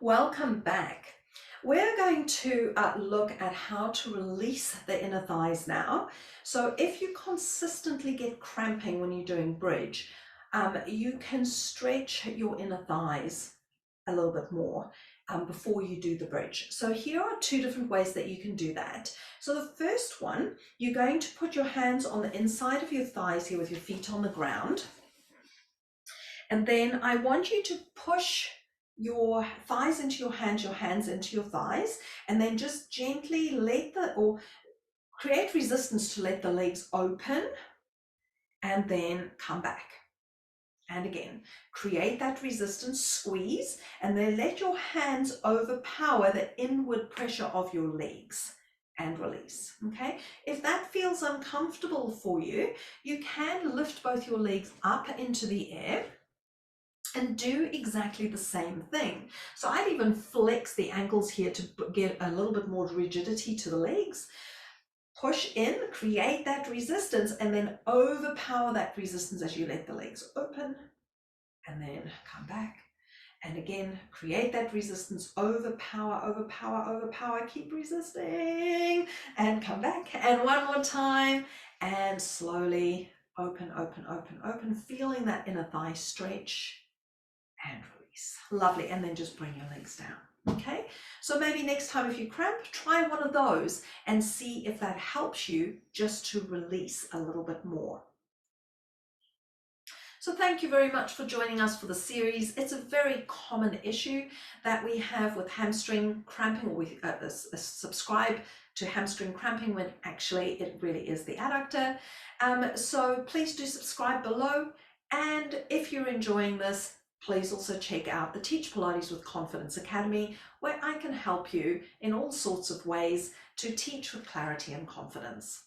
Welcome back. We're going to look at how to release the inner thighs now. So if you consistently get cramping when you're doing bridge, you can stretch your inner thighs a little bit more before you do the bridge. So here are two different ways that you can do that. So the first one, you're going to put your hands on the inside of your thighs here with your feet on the ground. And then I want you to push your thighs into your hands into your thighs, and then just gently create resistance to let the legs open and then come back. And again, create that resistance, squeeze, and then let your hands overpower the inward pressure of your legs and release. Okay, if that feels uncomfortable for you, you can lift both your legs up into the air and do exactly the same thing. So I'd even flex the ankles here to get a little bit more rigidity to the legs. Push in, create that resistance, and then overpower that resistance as you let the legs open, and then come back. And again, create that resistance, overpower, overpower, overpower, keep resisting, and come back. And one more time, and slowly open, open, open, open, feeling that inner thigh stretch and release. Lovely. And then just bring your legs down. Okay, so maybe next time if you cramp, try one of those and see if that helps you just to release a little bit more. So thank you very much for joining us for the series. It's a very common issue that we have with hamstring cramping, or we subscribe to hamstring cramping when actually it really is the adductor. So please do subscribe below. And if you're enjoying this, please also check out the Teach Pilates with Confidence Academy, where I can help you in all sorts of ways to teach with clarity and confidence.